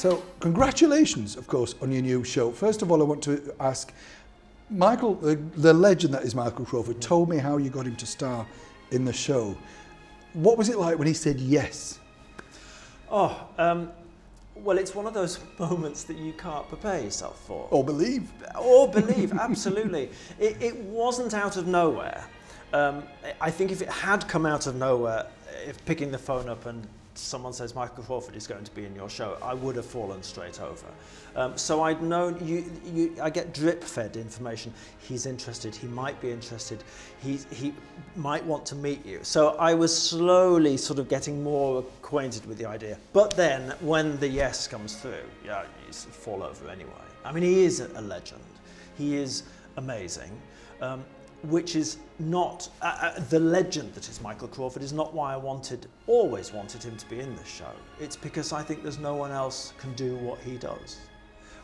So congratulations, of course, on your new show. First of all, I want to ask, Michael, the legend that is Michael Crawford, told me how you got him to star in the show. What was it like when he said yes? Well, it's one of those moments that you can't prepare yourself for. Or believe. Or believe, absolutely. It wasn't out of nowhere. I think if it had come out of nowhere, if picking the phone up and someone says Michael Crawford is going to be in your show, I would have fallen straight over. So I'd known, I get drip-fed information. He's interested, he might be interested, he might want to meet you. So I was slowly sort of getting more acquainted with the idea. But then when the yes comes through, yeah, you sort of fall over anyway. I mean, he is a legend. He is amazing. Which is not, the legend that is Michael Crawford is not why I always wanted him to be in this show. It's because I think there's no one else can do what he does.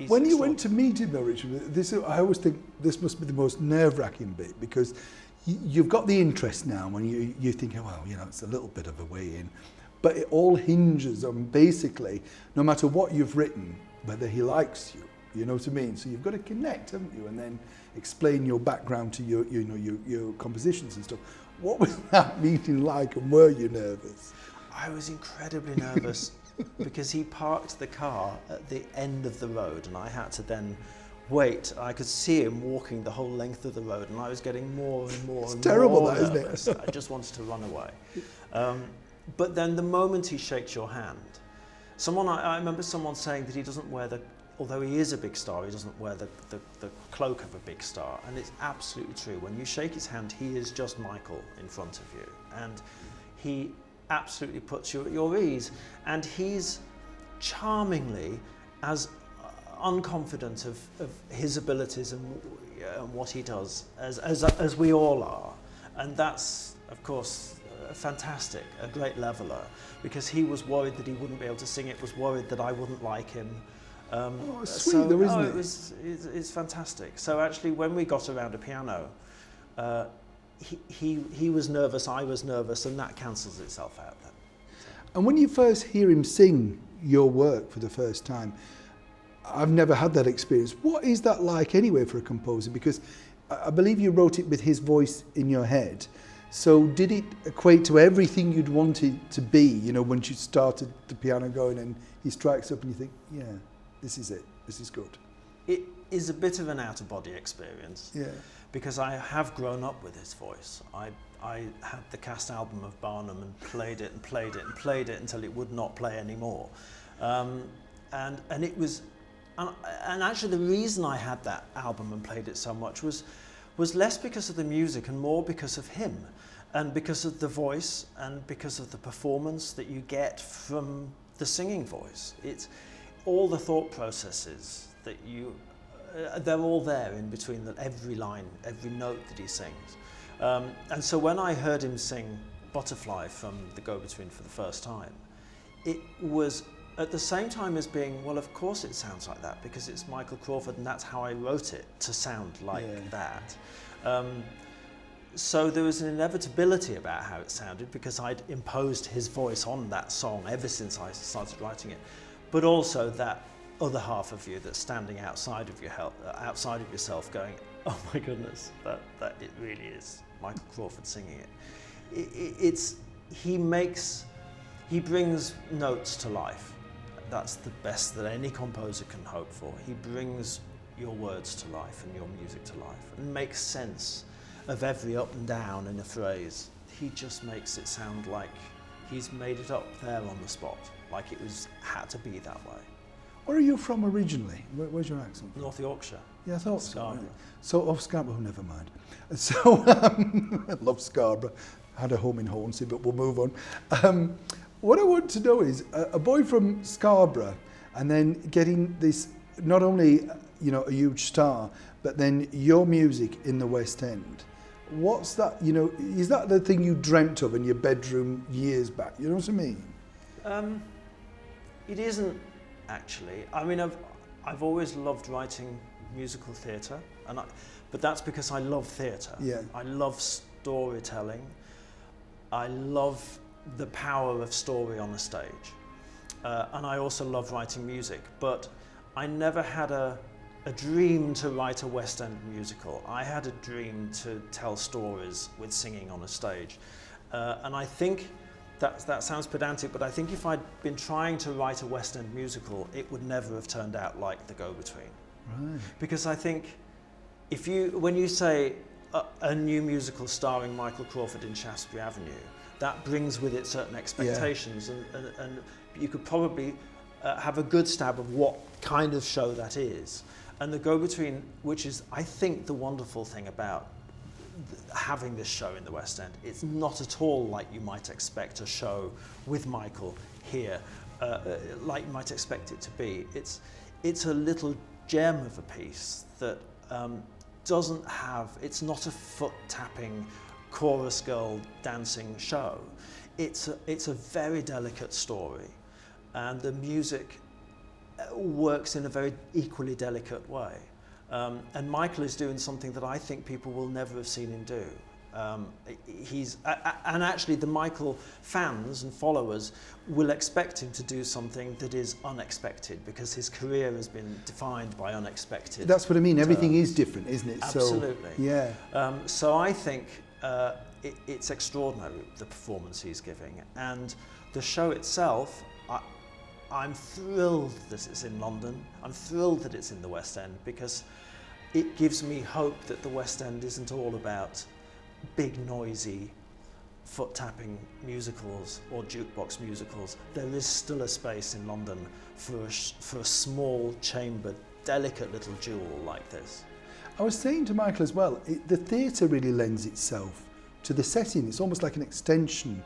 When you went to meet him though, Richard, I always think this must be the most nerve-wracking bit, because you've got the interest now and you think, oh, well, you know, it's a little bit of a way in. But it all hinges on basically, no matter what you've written, whether he likes you. You know what I mean? So you've got to connect, haven't you? And then explain your background to your compositions and stuff. What was that meeting like, and were you nervous? I was incredibly nervous because he parked the car at the end of the road and I had to then wait. I could see him walking the whole length of the road and I was getting more and more it's terrible, more that, nervous. isn't it? I just wanted to run away. But then the moment he shakes your hand, I remember someone saying that he doesn't wear although he is a big star, he doesn't wear the cloak of a big star. And it's absolutely true. When you shake his hand, he is just Michael in front of you. And he absolutely puts you at your ease. And he's charmingly as unconfident of his abilities and what he does as we all are. And that's, of course, fantastic, a great leveler, because he was worried that he wouldn't be able to sing it, was worried that I wouldn't like him. It's sweet though, isn't it? It's fantastic. So actually, when we got around a piano, he was nervous, I was nervous, and that cancels itself out then. And when you first hear him sing your work for the first time, I've never had that experience. What is that like anyway for a composer? Because I believe you wrote it with his voice in your head. So did it equate to everything you'd wanted to be, you know, once you started the piano going and he strikes up and you think, yeah, this is it, this is good? It is a bit of an out-of-body experience. Yeah. Because I have grown up with his voice. I had the cast album of Barnum and played it and played it and played it until it would not play anymore. And it was, and actually the reason I had that album and played it so much was less because of the music and more because of him, and because of the voice and because of the performance that you get from the singing voice. It's all the thought processes that they're all there in between every line, every note that he sings. And so when I heard him sing Butterfly from The Go-Between for the first time, it was at the same time as being, well, of course it sounds like that because it's Michael Crawford and that's how I wrote it, to sound like that. So there was an inevitability about how it sounded because I'd imposed his voice on that song ever since I started writing it. But also that other half of you that's standing outside of yourself going, oh my goodness, that it really is Michael Crawford singing it. He brings notes to life. That's the best that any composer can hope for. He brings your words to life and your music to life and makes sense of every up and down in a phrase. He just makes it sound like he's made it up there on the spot, like it had to be that way. Where are you from originally? Where's your accent? North Yorkshire. Yeah, I thought Scarborough. So. So, Scarborough, never mind. So, I love Scarborough. I had a home in Hornsey, but we'll move on. What I want to know is, a boy from Scarborough, and then getting this, not only, you know, a huge star, but then your music in the West End. What's that, you know, is that the thing you dreamt of in your bedroom years back? You know what I mean? It isn't, actually. I mean, I've always loved writing musical theatre, but that's because I love theatre. Yeah. I love storytelling. I love the power of story on a stage. and I also love writing music, but I never had a dream to write a West End musical. I had a dream to tell stories with singing on a stage. And I think that sounds pedantic, but I think if I'd been trying to write a West End musical, it would never have turned out like The Go-Between. Right. Because I think when you say a new musical starring Michael Crawford in Shaftesbury Avenue, that brings with it certain expectations, and you could probably have a good stab of what kind of show that is. And The Go-Between, which is, I think, the wonderful thing about having this show in the West End, it's not at all like you might expect a show with Michael here, like you might expect it to be. It's a little gem of a piece that doesn't have, it's not a foot-tapping chorus girl dancing show. It's a very delicate story, and the music works in a very equally delicate way. And Michael is doing something that I think people will never have seen him do. And actually the Michael fans and followers will expect him to do something that is unexpected, because his career has been defined by unexpected. That's what I mean, everything is different, isn't it? Absolutely. So, yeah. So I think it's extraordinary, the performance he's giving. And the show itself, I'm thrilled that it's in London. I'm thrilled that it's in the West End, because it gives me hope that the West End isn't all about big, noisy, foot-tapping musicals or jukebox musicals. There is still a space in London for a small, chambered, delicate little jewel like this. I was saying to Michael as well, the theatre really lends itself to the setting. It's almost like an extension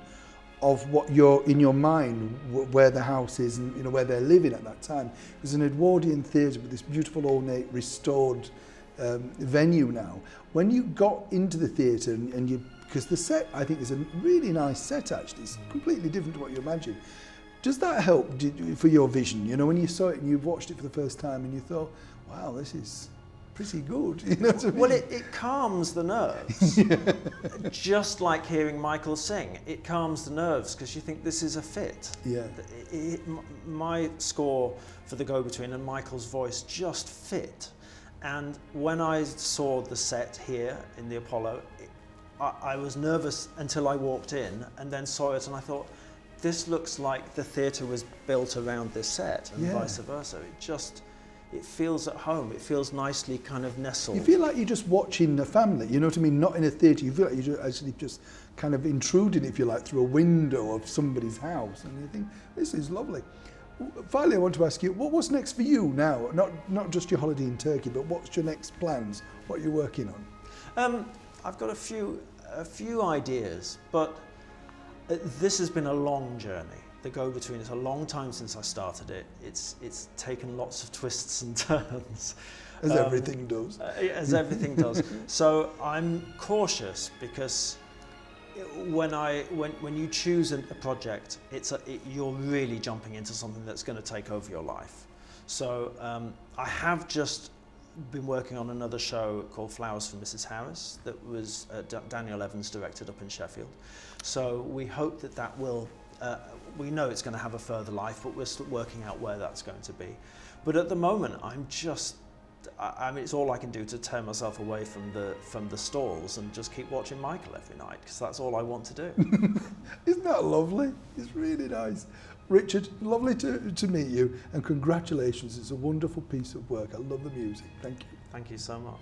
of what you're in your mind, where the house is and where they're living at that time. It was an Edwardian theatre with this beautiful, ornate, restored venue now. When you got into the theatre and you, because the set I think is a really nice set actually, it's completely different to what you imagine. Does that help for your vision? When you saw it and you watched it for the first time and you thought, wow, this is pretty good. What I mean? Well, it calms the nerves. Just like hearing Michael sing, it calms the nerves because you think this is a fit. Yeah. My score for The Go-Between and Michael's voice just fit. And when I saw the set here in the Apollo, I was nervous until I walked in and then saw it and I thought, this looks like the theatre was built around this set and vice versa. It feels at home. It feels nicely kind of nestled. You feel like you're just watching a family, you know what I mean? Not in a theatre. You feel like you're actually just kind of intruding, if you like, through a window of somebody's house. And you think, this is lovely. Finally, I want to ask you, what's next for you now? Not just your holiday in Turkey, but what's your next plans? What are you working on? I've got a few ideas, but this has been a long journey. The Go-Between is a long time since I started it. It's taken lots of twists and turns. As everything does. As everything does. So I'm cautious because when you choose a project, you're really jumping into something that's going to take over your life. So I have just been working on another show called Flowers for Mrs. Harris that was Daniel Evans directed up in Sheffield. So we hope that will, we know it's going to have a further life, but we're still working out where that's going to be. But at the moment, I mean, it's all I can do to tear myself away from the stalls and just keep watching Michael every night, because that's all I want to do. Isn't that lovely? It's really nice. Richard, lovely to meet you, and congratulations. It's a wonderful piece of work. I love the music. Thank you. Thank you so much.